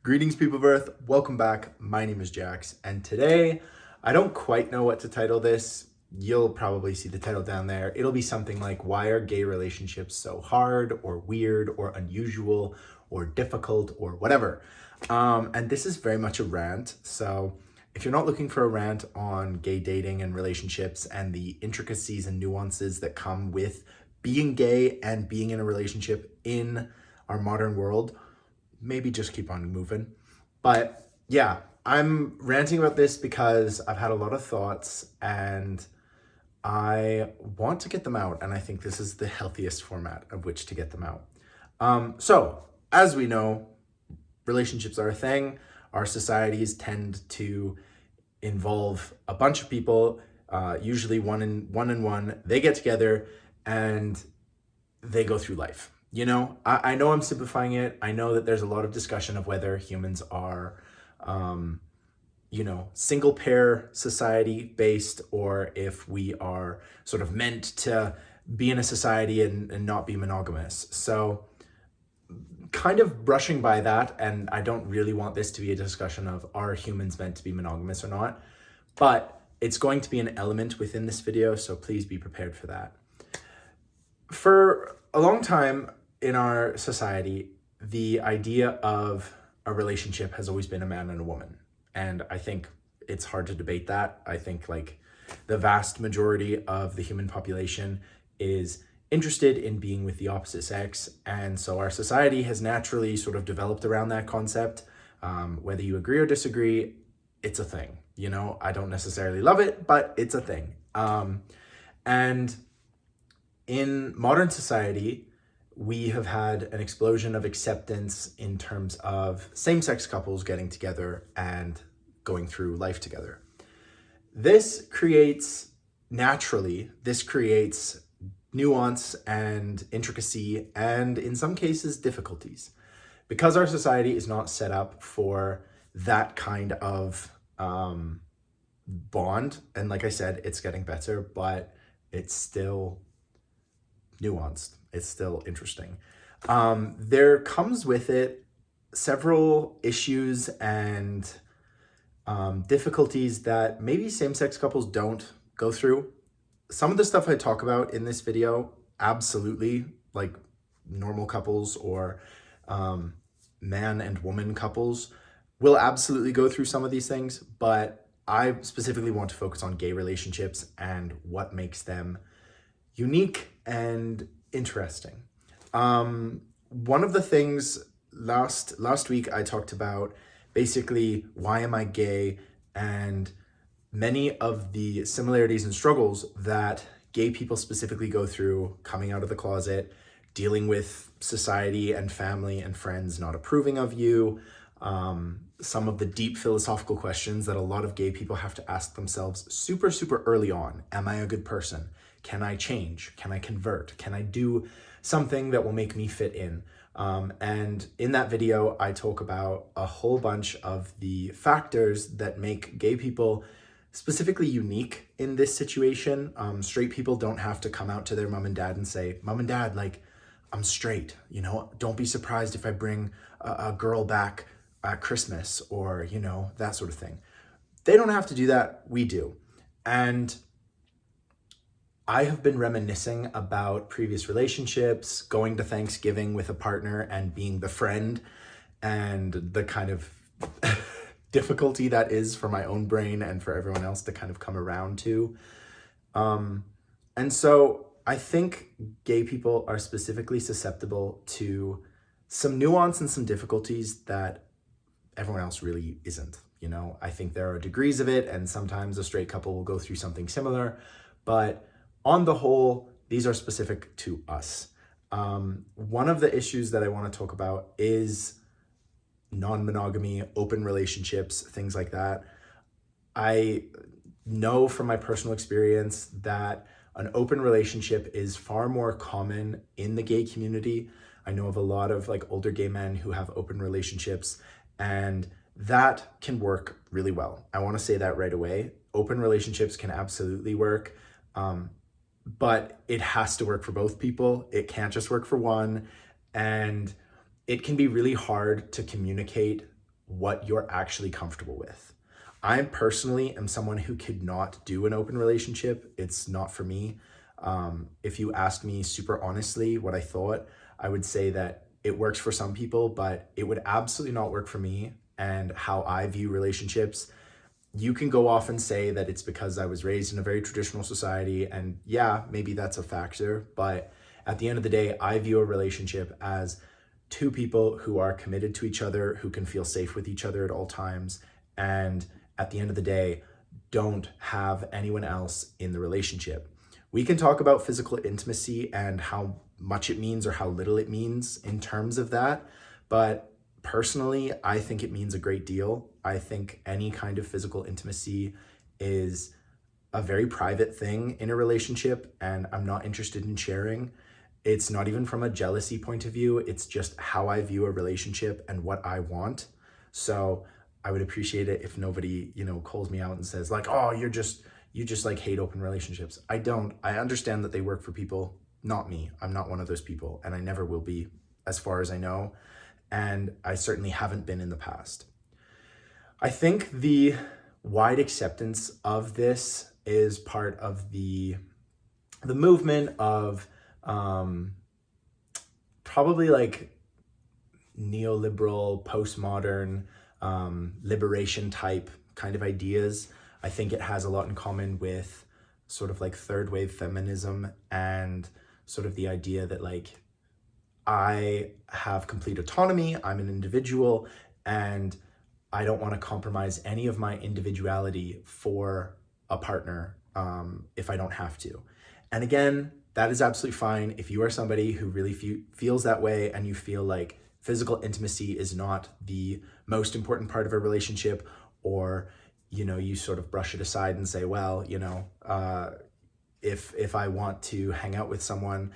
Greetings, people of Earth. Welcome back. My name is Jax, and today I don't quite know what to title this. You'll probably see the title down there. It'll be something like, why are gay relationships so hard or weird or unusual or difficult or whatever? And this is very much a rant. So if you're not looking for a rant on gay dating and relationships and the intricacies and nuances that come with being gay and being in a relationship in our modern world, maybe just keep on moving. But yeah, I'm ranting about this because I've had a lot of thoughts and I want to get them out. And I think this is the healthiest format of which to get them out. So as we know, relationships are a thing. Our societies tend to involve a bunch of people, usually one and one. They get together and they go through life. You know, I know I'm simplifying it. I know that there's a lot of discussion of whether humans are, single pair society based, or if we are sort of meant to be in a society and not be monogamous. So kind of brushing by that, and I don't really want this to be a discussion of are humans meant to be monogamous or not, but it's going to be an element within this video, so please be prepared for that. For a long time in our society, the idea of a relationship has always been a man and a woman. And I think it's hard to debate that. I think like the vast majority of the human population is interested in being with the opposite sex. And so our society has naturally sort of developed around that concept. Whether you agree or disagree, it's a thing. You know, I don't necessarily love it, but it's a thing. And in modern society, we have had an explosion of acceptance in terms of same-sex couples getting together and going through life together. This creates nuance and intricacy, and in some cases, difficulties. Because our society is not set up for that kind of bond, and like I said, it's getting better, but it's still nuanced. It's still interesting. There comes with it several issues and difficulties that maybe same-sex couples don't go through. Some of the stuff I talk about in this video, absolutely, like normal couples or man and woman couples will absolutely go through some of these things, but I specifically want to focus on gay relationships and what makes them unique and interesting. One of the things last week I talked about basically why am I gay and many of the similarities and struggles that gay people specifically go through coming out of the closet, dealing with society and family and friends not approving of you, some of the deep philosophical questions that a lot of gay people have to ask themselves super, super early on. Am I a good person? Can I change? Can I convert? Can I do something that will make me fit in? And in that video, I talk about a whole bunch of the factors that make gay people specifically unique in this situation. Straight people don't have to come out to their mom and dad and say, Mom and Dad, like, I'm straight, you know, don't be surprised if I bring a girl back at Christmas or, you know, that sort of thing. They don't have to do that. We do. And I have been reminiscing about previous relationships, going to Thanksgiving with a partner and being the friend, and the kind of difficulty that is for my own brain and for everyone else to kind of come around to. And so I think gay people are specifically susceptible to some nuance and some difficulties that everyone else really isn't. You know, I think there are degrees of it, and sometimes a straight couple will go through something similar, but on the whole, these are specific to us. One of the issues that I want to talk about is non-monogamy, open relationships, things like that. I know from my personal experience that an open relationship is far more common in the gay community. I know of a lot of like older gay men who have open relationships, and that can work really well. I want to say that right away. Open relationships can absolutely work. But it has to work for both people. It can't just work for one. And it can be really hard to communicate what you're actually comfortable with. I personally am someone who could not do an open relationship. It's not for me. If you asked me super honestly what I thought, I would say that it works for some people, but it would absolutely not work for me and how I view relationships. You can go off and say that it's because I was raised in a very traditional society, and yeah, maybe that's a factor, but at the end of the day, I view a relationship as two people who are committed to each other, who can feel safe with each other at all times, and at the end of the day, don't have anyone else in the relationship. We can talk about physical intimacy and how much it means or how little it means in terms of that, but personally, I think it means a great deal. I think any kind of physical intimacy is a very private thing in a relationship, and I'm not interested in sharing. It's not even from a jealousy point of view. It's just how I view a relationship and what I want. So I would appreciate it if nobody, calls me out and says like, oh, you just like hate open relationships. I don't. I understand that they work for people, not me. I'm not one of those people, and I never will be, as far as I know. And I certainly haven't been in the past. I think the wide acceptance of this is part of the movement of probably like neoliberal, postmodern, liberation type kind of ideas. I think it has a lot in common with sort of like third wave feminism and sort of the idea that like I have complete autonomy, I'm an individual, and I don't want to compromise any of my individuality for a partner if I don't have to. And again, that is absolutely fine. If you are somebody who really feels that way and you feel like physical intimacy is not the most important part of a relationship, or, you sort of brush it aside and say, well, if I want to hang out with someone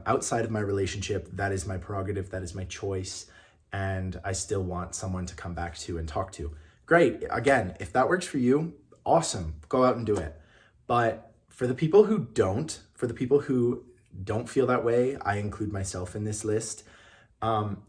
outside of my relationship, that is my prerogative, that is my choice, and I still want someone to come back to and talk to. Great. Again, if that works for you, awesome. Go out and do it. But for the people who don't feel that way, I include myself in this list.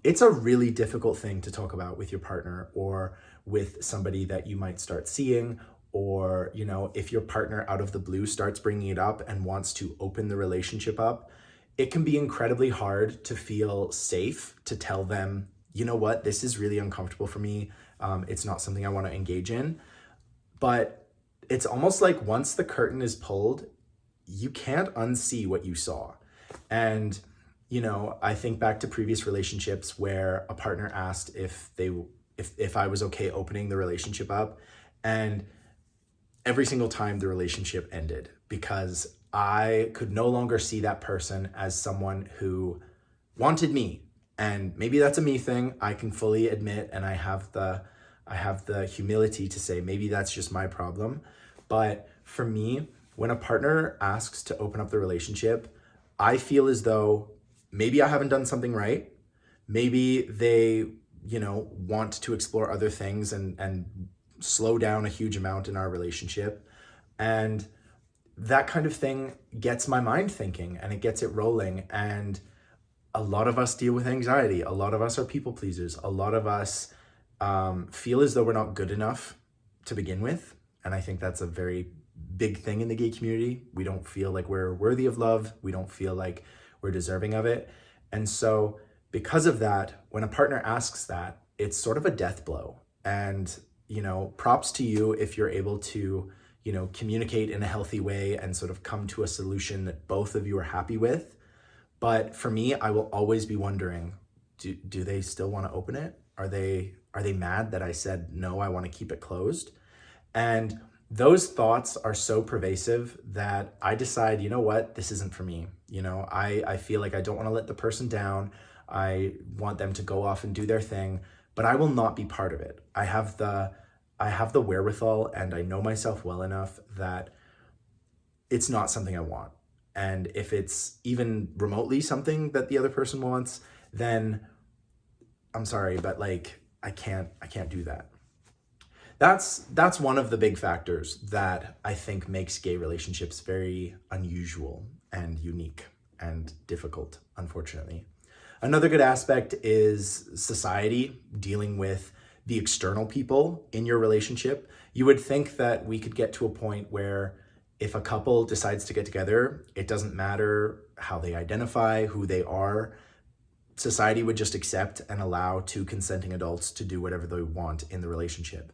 It's a really difficult thing to talk about with your partner or with somebody that you might start seeing, or, if your partner out of the blue starts bringing it up and wants to open the relationship up, it can be incredibly hard to feel safe to tell them, you know what, this is really uncomfortable for me. It's not something I want to engage in. But it's almost like once the curtain is pulled, you can't unsee what you saw. And, I think back to previous relationships where a partner asked if I was okay opening the relationship up. And every single time the relationship ended because I could no longer see that person as someone who wanted me. And maybe that's a me thing, I can fully admit, and I have the humility to say maybe that's just my problem. But for me, when a partner asks to open up the relationship, I feel as though maybe I haven't done something right. Maybe they, want to explore other things and slow down a huge amount in our relationship. And that kind of thing gets my mind thinking and it gets it rolling. And a lot of us deal with anxiety. A lot of us are people pleasers. A lot of us feel as though we're not good enough to begin with. And I think that's a very big thing in the gay community. We don't feel like we're worthy of love. We don't feel like we're deserving of it. And so because of that, when a partner asks that, it's sort of a death blow. And, props to you if you're able to, communicate in a healthy way and sort of come to a solution that both of you are happy with. But for me, I will always be wondering, do they still want to open it? Are they mad that I said, no, I want to keep it closed? And those thoughts are so pervasive that I decide, you know what, this isn't for me. I feel like I don't want to let the person down. I want them to go off and do their thing, but I will not be part of it. I have the wherewithal and I know myself well enough that it's not something I want. And if it's even remotely something that the other person wants, then I'm sorry, but like, I can't do that. That's one of the big factors that I think makes gay relationships very unusual and unique and difficult, unfortunately. Another good aspect is society dealing with the external people in your relationship, you would think that we could get to a point where if a couple decides to get together, it doesn't matter how they identify, who they are, society would just accept and allow two consenting adults to do whatever they want in the relationship.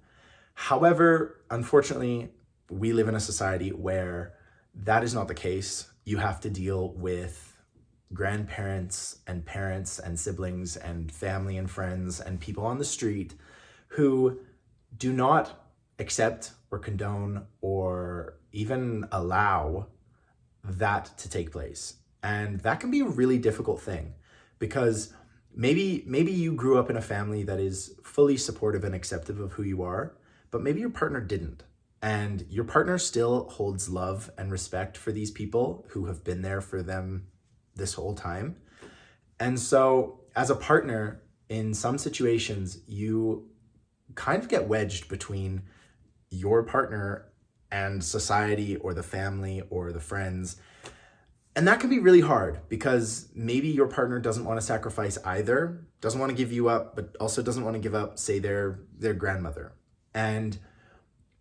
However, unfortunately, we live in a society where that is not the case. You have to deal with grandparents and parents and siblings and family and friends and people on the street who do not accept or condone or even allow that to take place. And that can be a really difficult thing, because maybe you grew up in a family that is fully supportive and acceptive of who you are, but maybe your partner didn't. And your partner still holds love and respect for these people who have been there for them this whole time. And so as a partner, in some situations, you kind of get wedged between your partner and society or the family or the friends. And that can be really hard, because maybe your partner doesn't want to sacrifice either, doesn't want to give you up, but also doesn't want to give up, say, their grandmother. And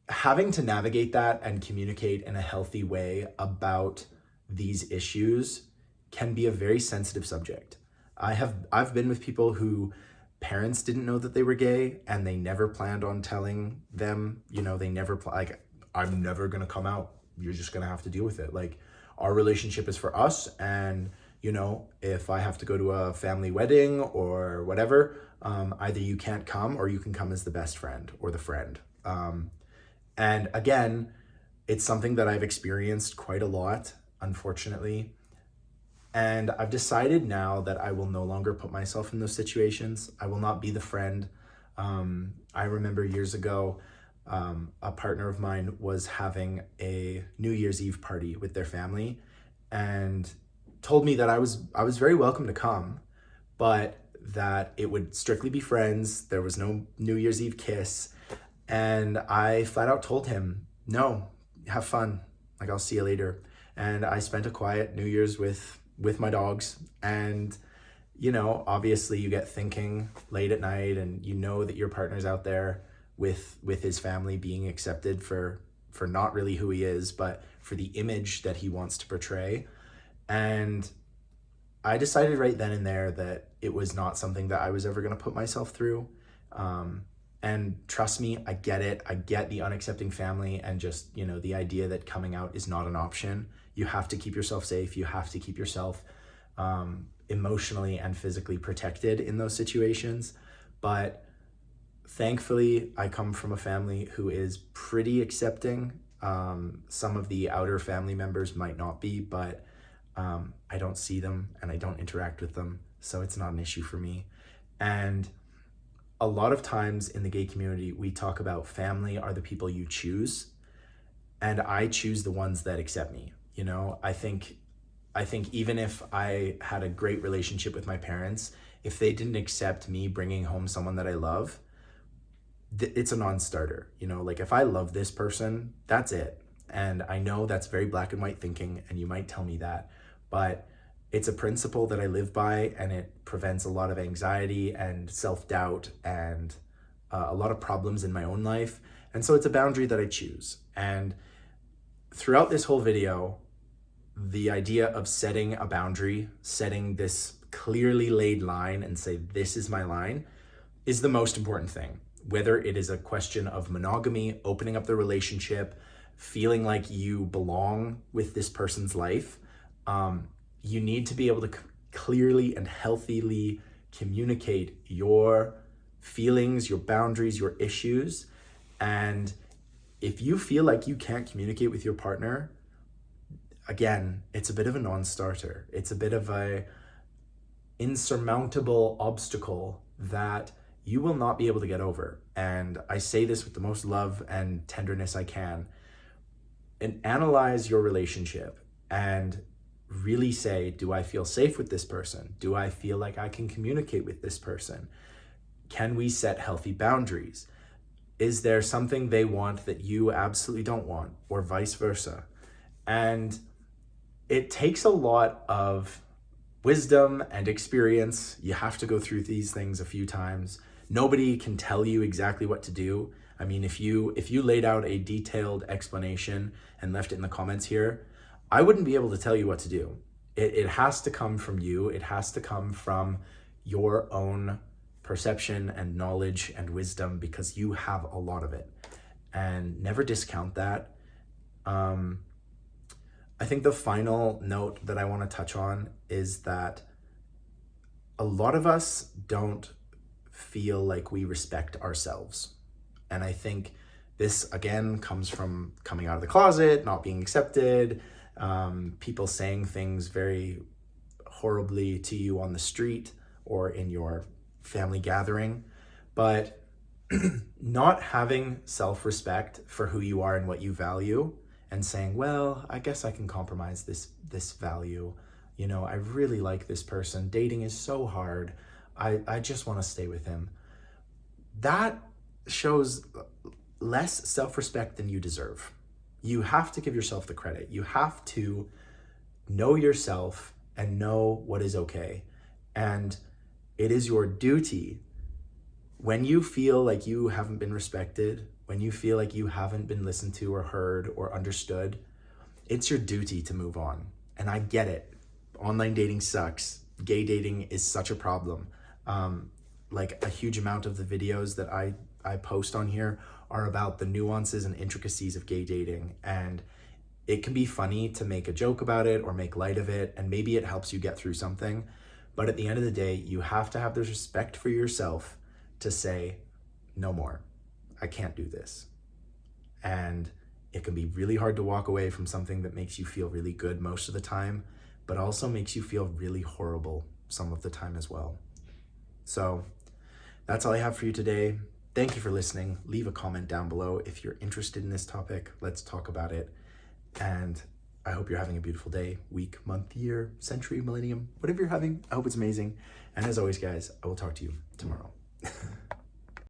having to navigate that and communicate in a healthy way about these issues can be a very sensitive subject. I've been with people who parents didn't know that they were gay, and they never planned on telling them. They never like, I'm never gonna come out. You're just gonna have to deal with it. Like, our relationship is for us, and if I have to go to a family wedding or whatever, either you can't come or you can come as the best friend or the friend. And again, it's something that I've experienced quite a lot, unfortunately. And I've decided now that I will no longer put myself in those situations. I will not be the friend. I remember years ago, a partner of mine was having a New Year's Eve party with their family and told me that I was very welcome to come, but that it would strictly be friends. There was no New Year's Eve kiss. And I flat out told him, no, have fun. Like, I'll see you later. And I spent a quiet New Year's with my dogs. And, obviously you get thinking late at night, and that your partner's out there with his family, being accepted for not really who he is, but for the image that he wants to portray. And I decided right then and there that it was not something that I was ever going to put myself through. And trust me, I get it. I get the unaccepting family and just, the idea that coming out is not an option. You have to keep yourself safe. You have to keep yourself emotionally and physically protected in those situations. But thankfully, I come from a family who is pretty accepting. Some of the outer family members might not be, but I don't see them and I don't interact with them. So it's not an issue for me. And a lot of times in the gay community, we talk about family are the people you choose, and I choose the ones that accept me. I think even if I had a great relationship with my parents, if they didn't accept me bringing home someone that I love, it's a non-starter. Like, if I love this person, that's it. And I know that's very black and white thinking, and you might tell me that, but it's a principle that I live by, and it prevents a lot of anxiety and self-doubt and a lot of problems in my own life. And so it's a boundary that I choose. And throughout this whole video, the idea of setting a boundary, setting this clearly laid line and say, this is my line, is the most important thing. Whether it is a question of monogamy, opening up the relationship, feeling like you belong with this person's life, you need to be able to clearly and healthily communicate your feelings, your boundaries, your issues. And if you feel like you can't communicate with your partner, again, it's a bit of a non-starter. It's a bit of a insurmountable obstacle that you will not be able to get over. And I say this with the most love and tenderness I can. And analyze your relationship and really say, do I feel safe with this person? Do I feel like I can communicate with this person? Can we set healthy boundaries? Is there something they want that you absolutely don't want, or vice versa? And it takes a lot of wisdom and experience. You have to go through these things a few times Nobody can tell you exactly what to do. I mean, if you laid out a detailed explanation and left it in the comments here, I wouldn't be able to tell you what to do. It has to come from you. It has to come from your own perception and knowledge and wisdom, because you have a lot of it. And never discount that. I think the final note that I want to touch on is that a lot of us don't feel like we respect ourselves. And I think this, again, comes from coming out of the closet, not being accepted, people saying things very horribly to you on the street or in your family gathering. But not having self-respect for who you are and what you value, and saying, well, I guess I can compromise this value. You know, I really like this person. Dating is so hard. I just want to stay with him. That shows less self-respect than you deserve. You have to give yourself the credit. You have to know yourself and know what is okay. And it is your duty, when you feel like you haven't been respected, when you feel like you haven't been listened to or heard or understood, it's your duty to move on. And I get it. Online dating sucks. Gay dating is such a problem. Like a huge amount of the videos that I post on here are about the nuances and intricacies of gay dating. And it can be funny to make a joke about it or make light of it, and maybe it helps you get through something. But at the end of the day, you have to have the respect for yourself to say, no more. I can't do this. And it can be really hard to walk away from something that makes you feel really good most of the time, but also makes you feel really horrible some of the time as well. So that's all I have for you today. Thank you for listening. Leave a comment down below if you're interested in this topic. Let's talk about it. And I hope you're having a beautiful day, week, month, year, century, millennium, whatever you're having. I hope it's amazing. And as always, guys, I will talk to you tomorrow.